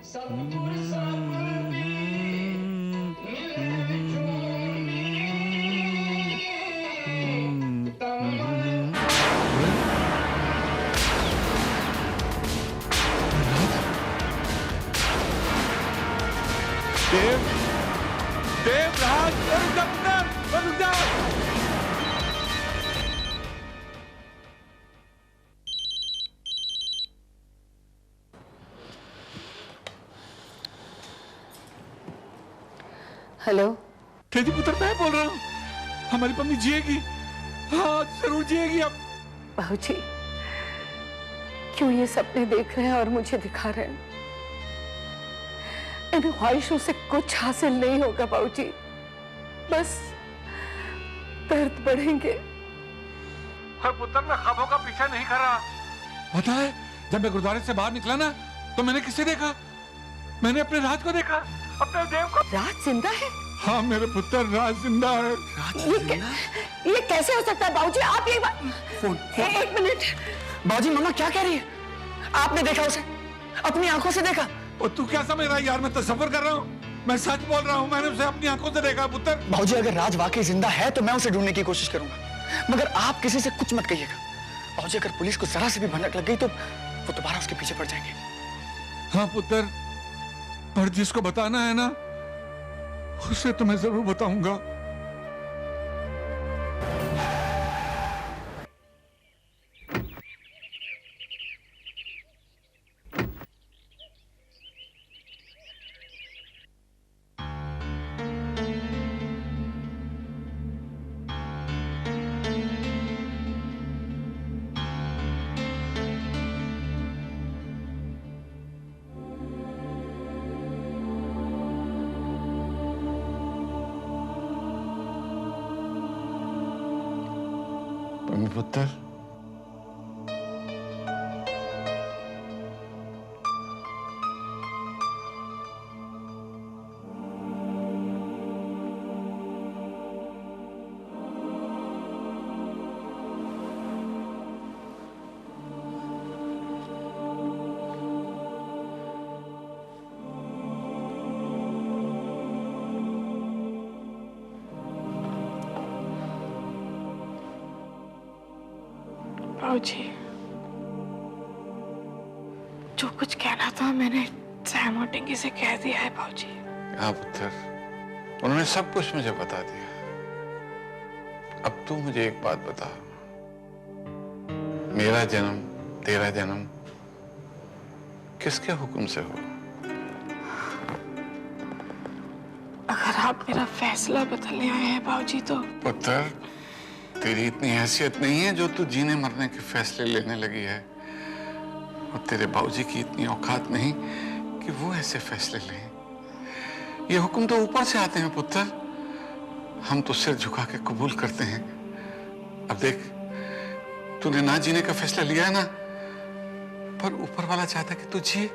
देव, देवराज, रुक जा पुत्र, रुक जा। हेलो तेजी पुत्र, मैं बोल रहा हूँ। हमारी मम्मी जिएगी, हाँ जरूर जिएगी अब। बाबूजी, क्यों ये सपने देख रहे हैं और मुझे दिखा रहे हैं? इन ख्वाहिशों से कुछ हासिल नहीं होगा बाबूजी, बस दर्द बढ़ेंगे। हर पुत्र, मैं ख्वाबों का पीछा नहीं कर रहा। पता है, जब मैं गुरुद्वारे से बाहर निकला ना, तो मैंने किसे देखा? मैंने अपने राज को देखा, अपने देव को। राज जिंदा है? हाँ मेरे पुत्र, राज जिंदा है। ये कैसे हो सकता है बाबूजी? आप ये फोन। एक मिनट बाजी, मम्मा क्या कह रही है? आपने देखा उसे? अपनी आंखों से देखा? और तू क्या समझ रहा है यार? मैं तसव्वुर कर रहा हूँ, मैं सच बोल रहा हूँ। मैंने उसे अपनी आंखों से देखा पुत्र। बाबूजी, अगर राज वाकई जिंदा है तो मैं उसे ढूंढने की कोशिश करूंगा, मगर आप किसी से कुछ मत कहिएगा। बाबूजी, अगर पुलिस को जरा से भी भनक लग गई तो वो दोबारा उसके पीछे पड़ जाएंगे। हाँ पुत्र, पर जिसको बताना है ना, उसे तो मैं जरूर बताऊंगा। पुत्र, बाबूजी, जो कुछ कहना था मैंने सैम और टिंकी से कह दिया है बाबूजी। हाँ पुत्र, उन्होंने सब कुछ मुझे बता दिया। अब तू मुझे एक बात बता, मेरा जन्म, तेरा जन्म किसके हुक्म से हो? अगर आप मेरा फैसला बदलने आए हैं बाबूजी तो। पुत्र, तेरी इतनी हैसियत नहीं है जो तू जीने मरने के फैसले लेने लगी है, और तेरे बाबूजी की इतनी औकात नहीं कि वो ऐसे फैसले लें। ये हुक्म तो ऊपर से आते हैं पुत्र, हम तो सिर झुका के कबूल करते हैं। अब देख, तूने ना जीने का फैसला लिया है ना, पर ऊपर वाला चाहता कि तू जिए,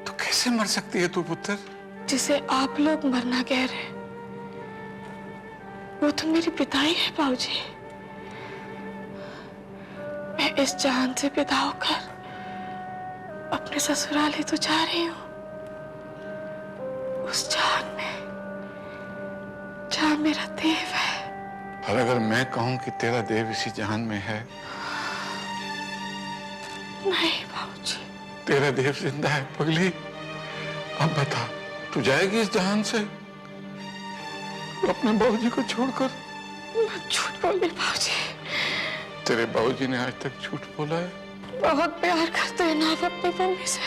तो कैसे मर सकती है तू पुत्र? जिसे आप लोग मरना कह रहे हैं वो तो मेरी पिताई है बाबूजी। मैं इस जान से विदा होकर अपने ससुराल ही तो जा रही हूँ, उस जान में जहाँ मेरा देव है। और अगर मैं कहूं कि तेरा देव इसी जहान में है? नहीं बाबूजी, तेरा देव जिंदा है पगली। अब बता, तू जाएगी इस जहान से अपने बाबूजी को छोड़कर? मत झूठ बोलिए बाबूजी। तेरे बाबूजी ने आज तक झूठ बोला है? बहुत प्यार करते हैं ना आप अपनी मम्मी से,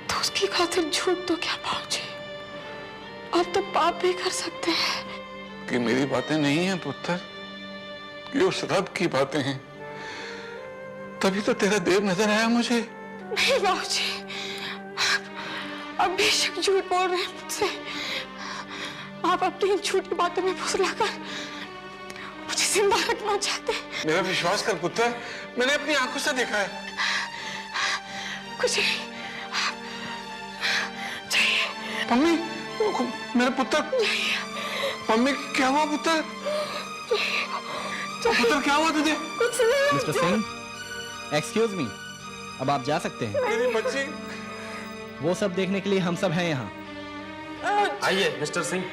तो उसकी खातिर झूठ तो क्या बाबूजी, आप तो पाप भी कर सकते हैं। कि मेरी बातें नहीं हैं पुत्र, कि उस रब की बातें हैं। तभी तो तेरा देव नजर आया मुझे। नहीं बाबूजी, आप बेशक झूठ बोल रहे हैं मुझसे। आप अपनी झूठी बातों में फुसलाकर मुझे जिंदा रखना चाहते हैं। मेरा विश्वास कर पुत्र, मैंने अपनी आंखों से देखा है। कुछ नहीं, चाहिए। मम्मी, मेरे पुत्र। मम्मी, क्या हुआ पुत्र? पुत्र, क्या हुआ तुझे? कुछ नहीं। मिस्टर सिंह, एक्सक्यूज मी, अब आप जा सकते हैं। मेरी बच्ची, वो सब देखने के लिए हम सब हैं यहाँ। आइए मिस्टर सिंह।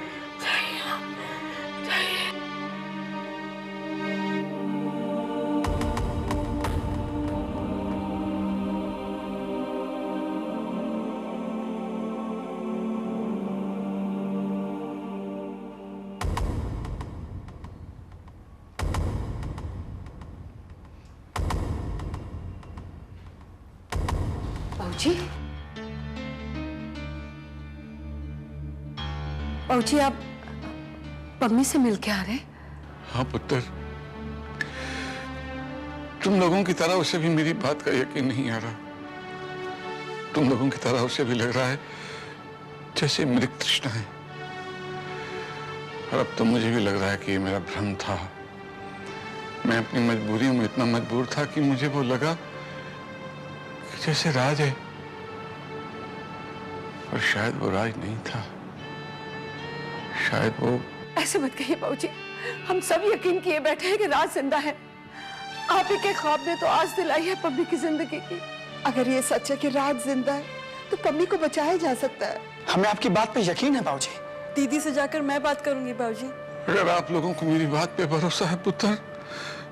बाबूजी, बाबूजी आप पम्मी से मिल के आ रहे? हाँ पुत्र, तुम लोगों की तरह उसे भी मेरी बात का यकीन नहीं आ रहा। तुम लोगों की तरह उसे भी लग रहा है जैसे मृग तृष्णा है। और अब तो मुझे भी लग रहा है कि ये मेरा भ्रम था। मैं अपनी मजबूरियों में इतना मजबूर था कि मुझे वो लगा कि जैसे राज है, और शायद वो राज नहीं था। शायद वो... ऐसे मत कहिए बाबूजी, हम सब यकीन किए बैठे हैं कि राज जिंदा है। आप ही के ख्वाब ने तो आस दिलाई है पम्मी की जिंदगी की। अगर ये सच है कि राज जिंदा है तो पम्मी को बचाया जा सकता है। हमें आपकी बात पे यकीन है बाबूजी। दीदी से जाकर मैं बात करूंगी बाबूजी। अगर आप लोगों को मेरी बात पे भरोसा है पुत्र,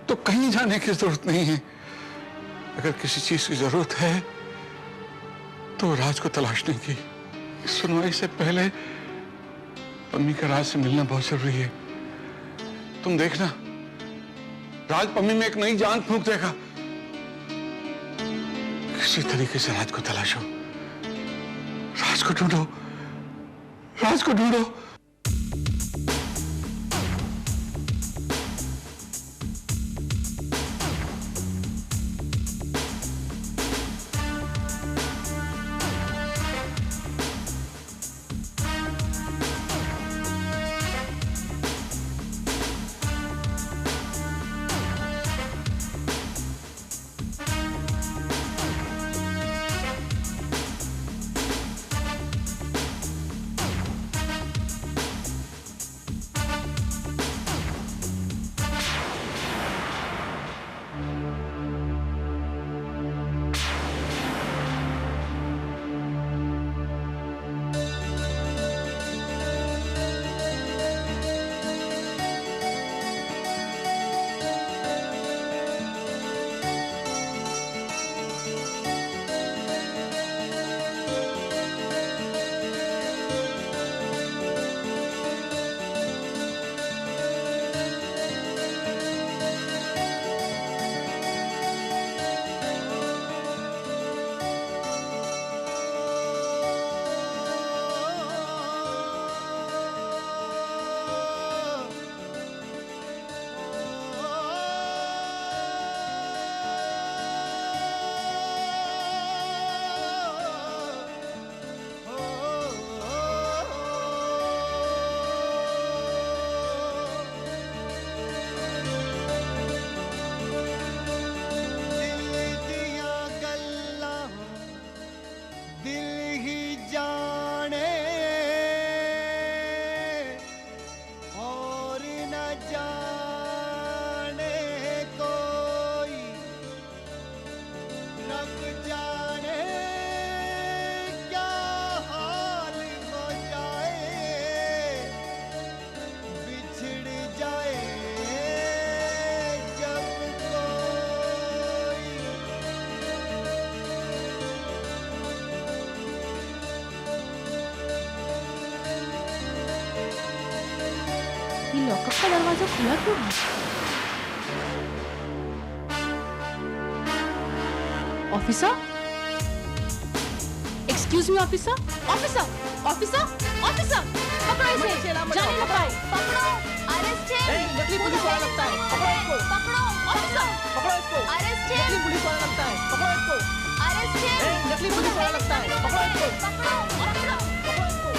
तो कहीं जाने की जरूरत नहीं है। अगर किसी चीज की जरूरत है तो राज को तलाशने की। इस सुनवाई से पहले पम्मी का राज से मिलना बहुत जरूरी है। तुम देखना, राज पम्मी में एक नई जान फूंक देगा। किसी तरीके से राज को तलाशो, राज को ढूंढो, राज को ढूंढो। लॉकअप का दरवाजा खुला क्यों है? Officer, excuse me officer, officer, officer, officer, पकड़ो इसे, जाने न पाए, पकड़ो, अरेस्ट है, नकली पुलिस वाला लगता है, पकड़ो इसको, पकड़ो, ऑफिसर, पकड़ो इसको, अरेस्ट है, नकली पुलिस वाला लगता है, पकड़ो इसको, अरेस्ट है, नकली पुलिस वाला लगता है, पकड़ो इसको, पकड़ो, ऑफिसर, पकड़ो इसको,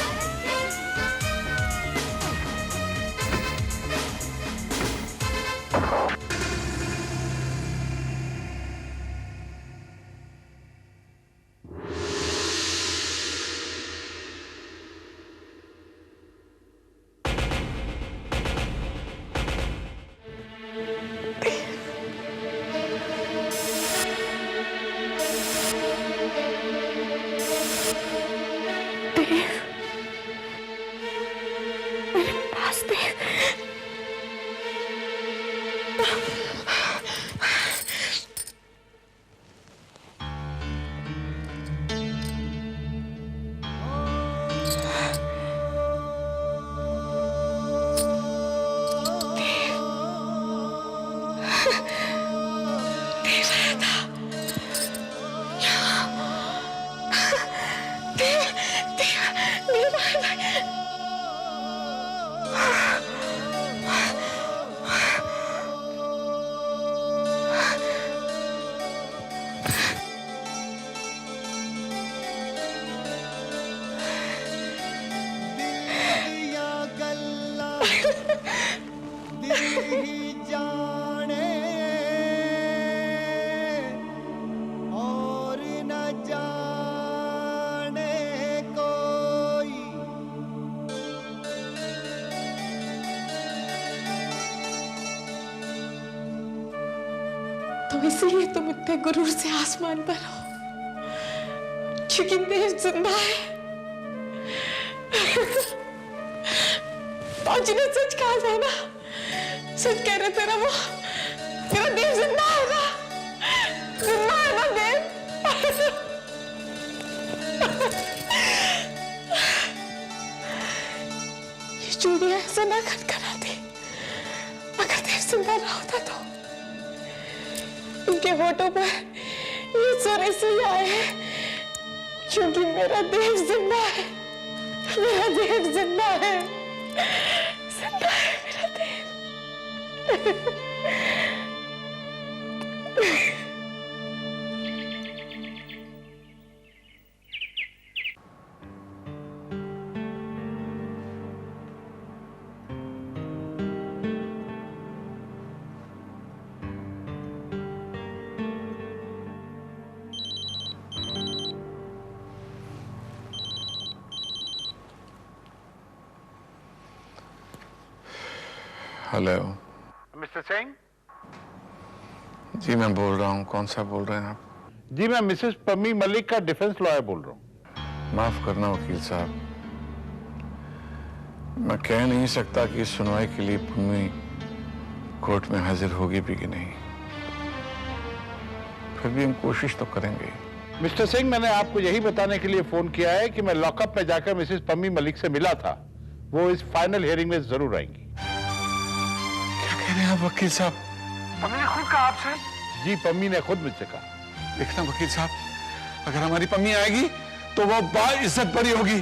इसीलिए तुम इतने गुरूर से आसमान पर हो, क्योंकि देव जिंदा है। बाबूजी ने सच कहा था ना, सच कह रहे थे ना वो, मेरा देव जिंदा है ना, जिंदा है ना देव। ये चूड़ियां ऐसे ना खनखनाती अगर देव जिंदा ना होता तो। इनके होठों पर ये सुर इसलिए आए हैं क्योंकि मेरा देव जिंदा है, मेरा देव जिंदा है, जिंदा है मेरा देव। हेलो। मिस्टर सिंह? जी मैं बोल रहा हूँ। कौन सा बोल रहे हैं आप? जी मैं मिसेस पम्मी मलिक का डिफेंस लॉयर बोल रहा हूँ। माफ करना वकील साहब, मैं कह नहीं सकता कि इस सुनवाई के लिए पम्मी कोर्ट में हाजिर होगी भी कि नहीं, फिर भी हम कोशिश तो करेंगे। मिस्टर सिंह, मैंने आपको यही बताने के लिए फोन किया है कि मैं लॉकअप में जाकर मिसेस पम्मी मलिक से मिला था। वो इस फाइनल हियरिंग में जरूर आएंगी। कह रहे हैं आप वकील साहब? पम्मी ने खुद कहा आपसे? जी पम्मी ने खुद मुझसे कहा। देखना वकील साहब, अगर हमारी पम्मी आएगी तो वो बाइज्जत बरी होगी।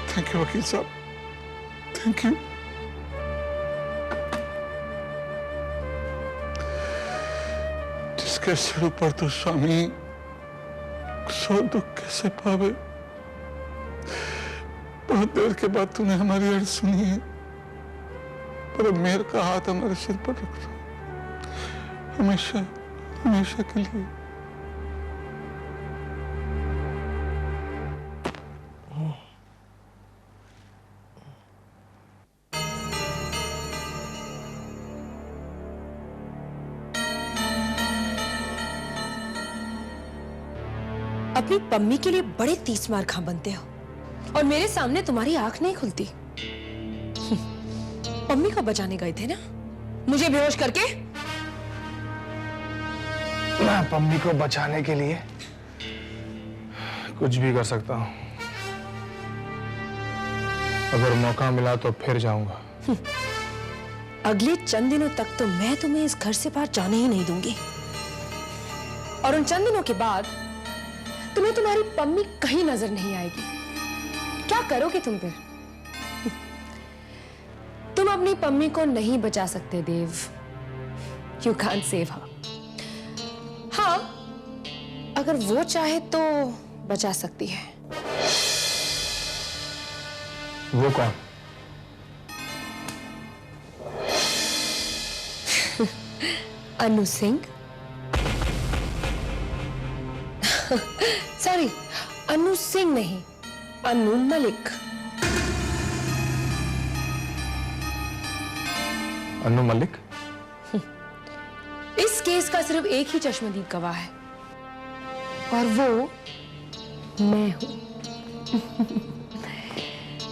थैंक यू वकील साहब, थैंक यू। जिसके सिर ऊपर तो स्वामी सो दुख कैसे पावे। बहुत देर के बाद तूने हमारी अर्ज सुनी है, पर मेर का हाथ हमारे सिर पर रख दो, हमेशा हमेशा के लिए। अपनी पम्मी के लिए बड़े 30 मार खा बनते हो और मेरे सामने तुम्हारी आंख नहीं खुलती। पम्मी को बचाने गए थे ना, मुझे बेहोश करके। मैं पम्मी को बचाने के लिए कुछ भी कर सकता हूं। अगर मौका मिला तो फिर जाऊंगा। अगले चंद दिनों तक तो मैं तुम्हें इस घर से बाहर जाने ही नहीं दूंगी, और उन चंद दिनों के बाद तुम्हें तुम्हारी पम्मी कहीं नजर नहीं आएगी। क्या करोगे तुम फिर? तुम अपनी पम्मी को नहीं बचा सकते देव। You can't save her. हाँ, अगर वो चाहे तो बचा सकती है। वो कौन? अनु सिंह। सॉरी, अनु सिंह नहीं, अनु मलिक। अनु मलिक? इस केस का सिर्फ एक ही चश्मदीद गवाह है, और वो मैं हूं।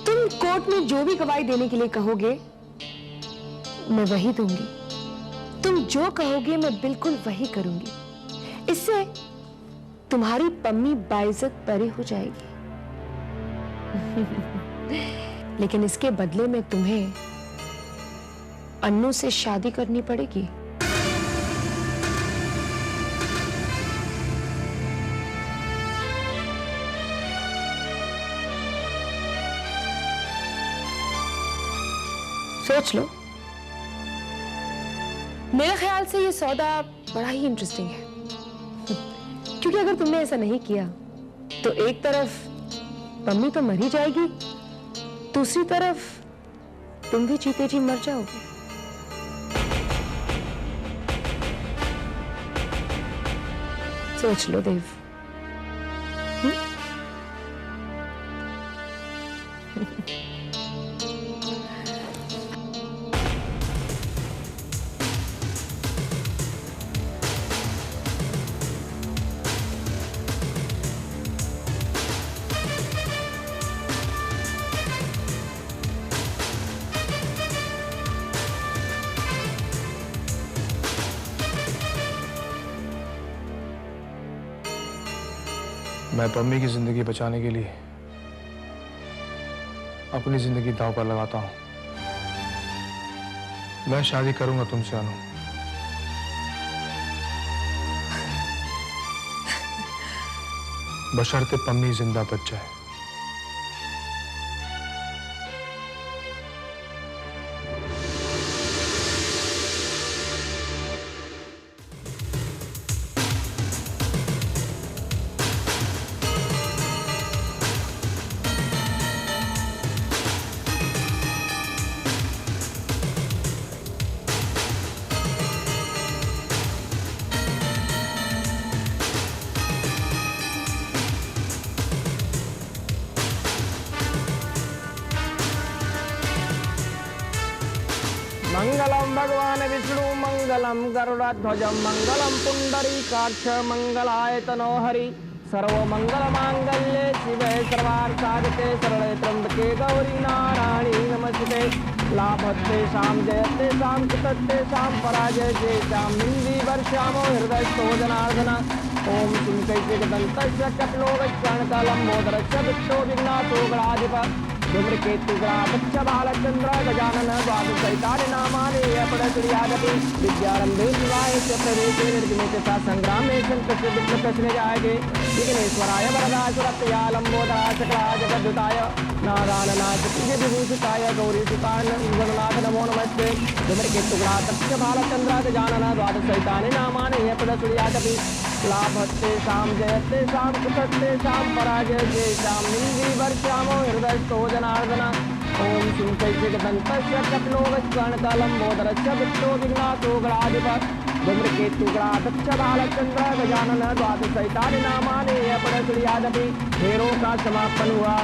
तुम कोर्ट में जो भी गवाही देने के लिए कहोगे मैं वही दूंगी। तुम जो कहोगे मैं बिल्कुल वही करूंगी। इससे तुम्हारी पम्मी बाइज्जत परे हो जाएगी। लेकिन इसके बदले में तुम्हें अन्नू से शादी करनी पड़ेगी। सोच लो। मेरे ख्याल से ये सौदा बड़ा ही इंटरेस्टिंग है, क्योंकि अगर तुमने ऐसा नहीं किया तो एक तरफ पम्मी तो मर ही जाएगी, दूसरी तरफ तुम भी जीते जी मर जाओगे। सोच लो देव। मैं पम्मी की जिंदगी बचाने के लिए अपनी जिंदगी दांव पर लगाता हूं। मैं शादी करूंगा तुमसे अनु। बशर्ते पम्मी जिंदा बच जाए। मंगलम भगवान विष्णु मंगलम गरुड़ध्वज मंगलम पुंडरीकाक्ष मंगलाय तनोहरि सर्वमंगल मांगल्ये शिवे सर्वार्थसाधके शरणे त्र्यंबके गौरी नारायणी नमस्ते। लाभते शाम जयते शाम कृतते शाम पराजय जय शाम निंदी वर्षामो हृदय जनार्दन ओम सुंकैते गदंतस्य कपिलो लंबोदरस्य विष्णु विघ्नातो गणाधिप धूम्रकेतु ग्रामच्च बालचंद्र गजानन द्वादशैतानि नामानि अपरक्रियादपि विद्यारंभे विवाहे च प्रवेशे निर्गमे च संग्रामे संकटे विघ्नप्रश्ने जायते विघ्नेश्वराय वरदाय सुरतया लंबोदराय सकलाय जगद्दूताय नारायणाय विभूषिताय गौरीसुताय जगन्नाथ नमो नमस्ते। धूम्रकेतु ग्रामच्च बालचंद्र गजानन द्वादशैतानि नामानि अपरक्रियादपि लाभते शाम जयते शाम कृतते शाम पराजय जय शाम निंदी वर्षामो हृदय जनार्दन ओम सुंकैते गदंतस्य कपिलो लंबोदरस्य विष्णु विघ्नातो गणाधिप धूम्रकेतु ग्रामच्च बालचंद्र गजानन द्वादशैतानि नामानि अपरक्रियादपि हेरों का समापन हुआ।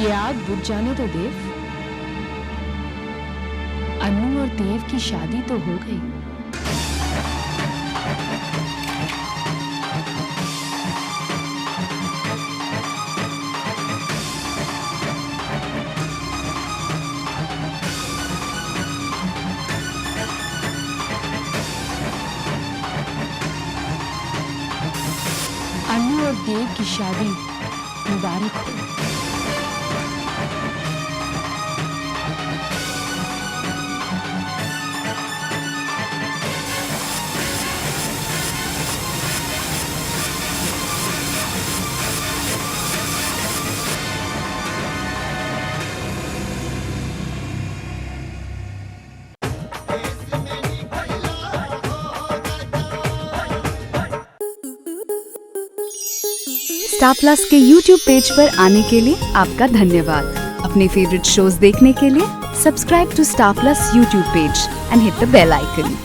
ये आग बुझ जाने तो देव। अनु और देव की शादी तो हो गई। अनु और देव की शादी मुबारक हो। स्टार प्लस के YouTube पेज पर आने के लिए आपका धन्यवाद। अपने फेवरेट शोज देखने के लिए subscribe to Star Plus YouTube page and hit the bell icon.